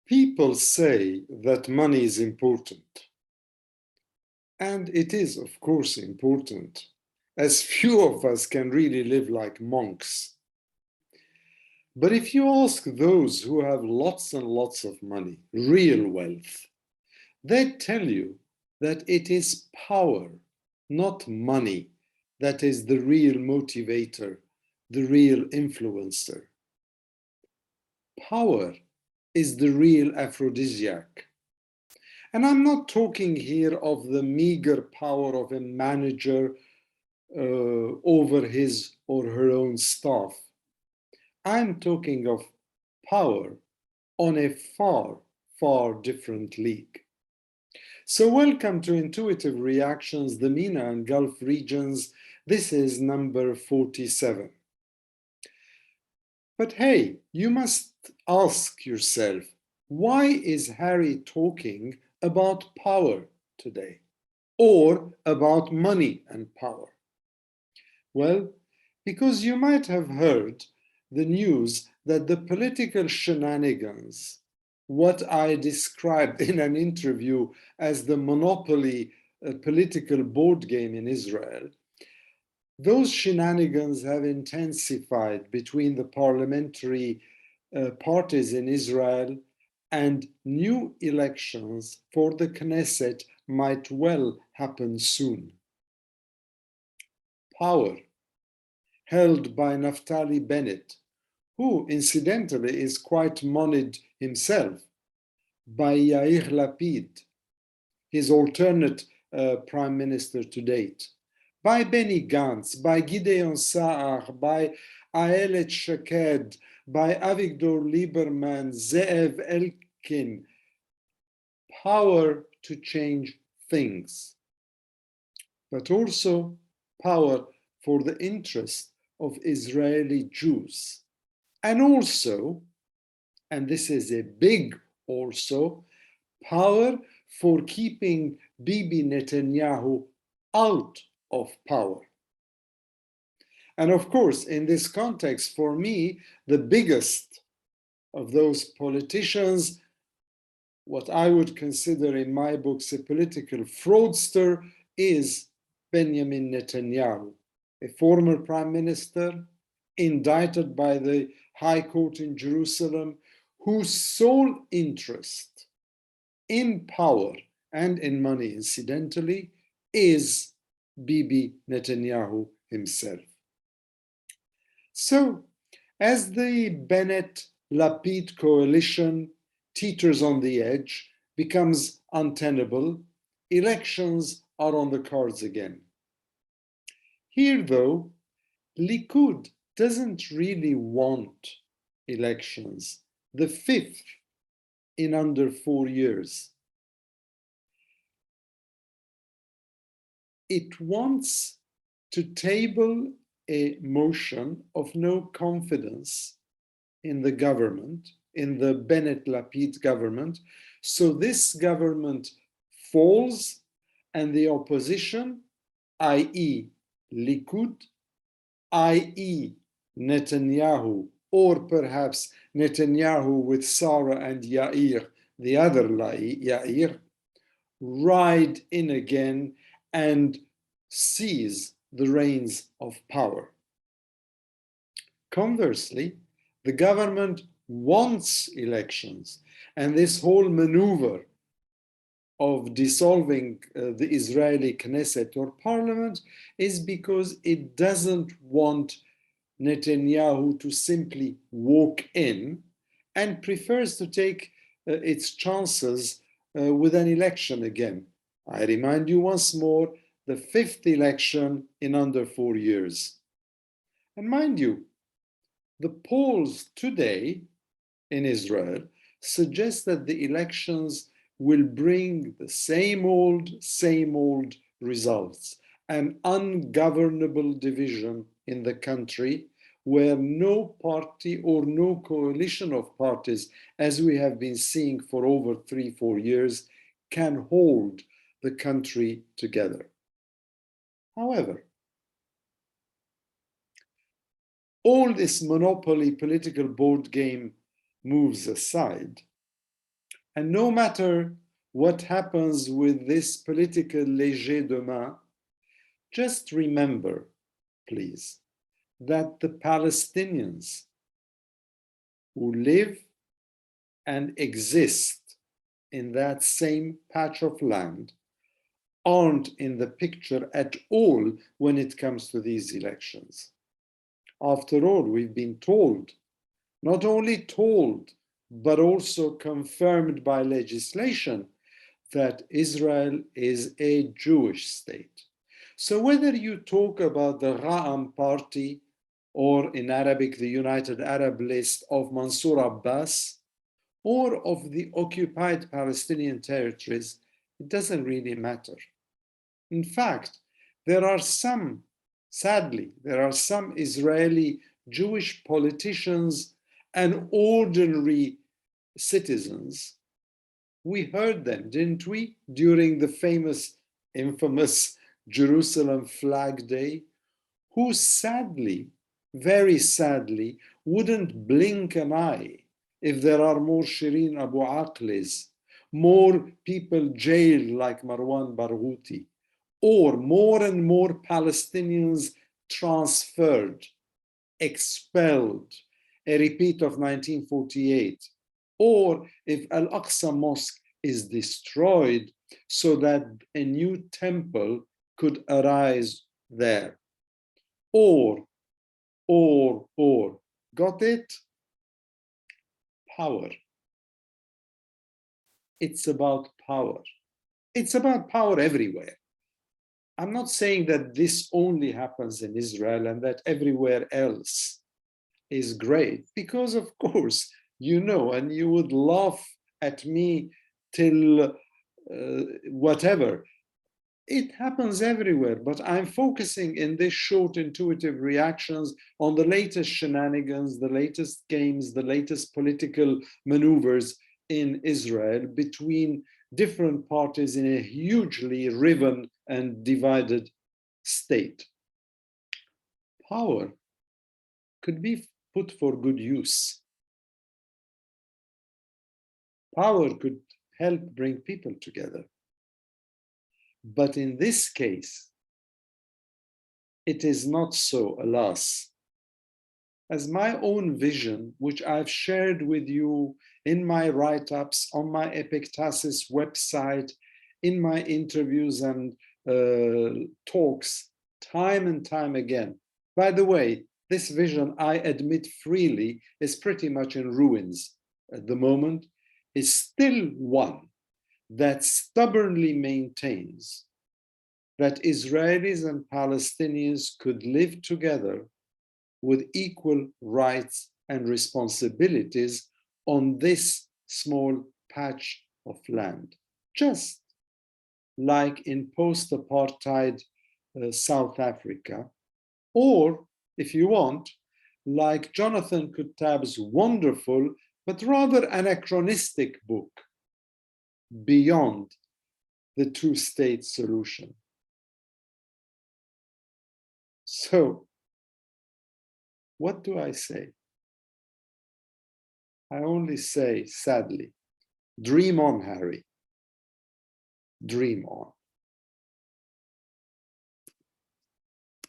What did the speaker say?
People say that money is important. And it is, of course, important, as few of us can really live like monks. But if you ask those who have lots and lots of money, real wealth, they tell you that it is power, not money, that is the real motivator, the real influencer. Power is the real aphrodisiac. And I'm not talking here of the meager power of a manager over his or her own staff. I'm talking of power on a far, far different league. So welcome to Intuitive Reactions, the MENA and Gulf Regions. This is number 47. But hey, you must ask yourself, why is Harry talking about power today? Or about money and power? Well, because you might have heard the news that the political shenanigans, what I described in an interview as the monopoly political board game in Israel, those shenanigans have intensified between the parliamentary parties in Israel, and new elections for the Knesset might well happen soon. Power held by Naftali Bennett, who incidentally is quite moneyed himself, by Yair Lapid, his alternate prime minister to date, by Benny Gantz, by Gideon Sa'ar, by Ayelet Shaked, by Avigdor Lieberman, Ze'ev Elkin. Power to change things, but also power for the interest of Israeli Jews. And also, and this is a big also, power for keeping Bibi Netanyahu out of power. And of course, in this context, for me, the biggest of those politicians, what I would consider in my books a political fraudster, is Benjamin Netanyahu, a former prime minister indicted by the High Court in Jerusalem, whose sole interest in power and in money, incidentally, is Bibi Netanyahu himself. So, as the Bennett-Lapid coalition teeters on the edge, becomes untenable, elections are on the cards again. Here, though, Likud doesn't really want elections, the fifth in under 4 years. It wants to table a motion of no confidence in the government, in the Bennett-Lapid government, so this government falls and the opposition, i.e. Likud, i.e. Netanyahu, or perhaps Netanyahu with Sarah and Yair, the other Yair, ride in again and seize the reins of power. Conversely, the government wants elections, and this whole maneuver of dissolving the Israeli Knesset or parliament is because it doesn't want Netanyahu to simply walk in and prefers to take its chances with an election again. I remind you once more, the fifth election in under 4 years. And mind you, the polls today in Israel suggest that the elections will bring the same old results, an ungovernable division in the country where no party or no coalition of parties, as we have been seeing for over 3-4 years, can hold the country together. However, all this monopoly political board game moves aside, And no matter what happens with this political léger demain, just remember, please, that the Palestinians who live and exist in that same patch of land aren't in the picture at all when it comes to these elections. After all, we've been told, not only told, but also confirmed by legislation, that Israel is a Jewish state. So whether you talk about the Ra'am party, or in Arabic, the United Arab List of Mansour Abbas, or of the occupied Palestinian territories, it doesn't really matter. In fact, there are some, sadly, there are some Israeli Jewish politicians and ordinary citizens. We heard them, didn't we, during the famous, infamous Jerusalem Flag Day, who sadly, very sadly, wouldn't blink an eye if there are more Shireen Abu Aqlis, more people jailed like Marwan Barghouti, or more and more Palestinians transferred, expelled, a repeat of 1948, or if Al-Aqsa Mosque is destroyed so that a new temple could arise there. Or, got it? Power. It's about power. It's about power everywhere. I'm not saying that this only happens in Israel and that everywhere else is great, because of course, you know, and you would laugh at me till whatever. It happens everywhere, but I'm focusing in this short intuitive reactions on the latest shenanigans, the latest games, the latest political maneuvers in Israel between different parties in a hugely riven and divided state. Power could be put for good use. Power could help bring people together. But in this case, it is not so, alas. As my own vision, which I've shared with you in my write-ups, on my Epictasis website, in my interviews and talks, time and time again. By the way, this vision, I admit freely, is pretty much in ruins at the moment, is still one that stubbornly maintains that Israelis and Palestinians could live together with equal rights and responsibilities on this small patch of land, just like in post-apartheid South Africa, or if you want, like Jonathan Kuttab's wonderful but rather anachronistic book, Beyond the Two-State Solution. So, what do I say? I only say, sadly, dream on, Harry. Dream on.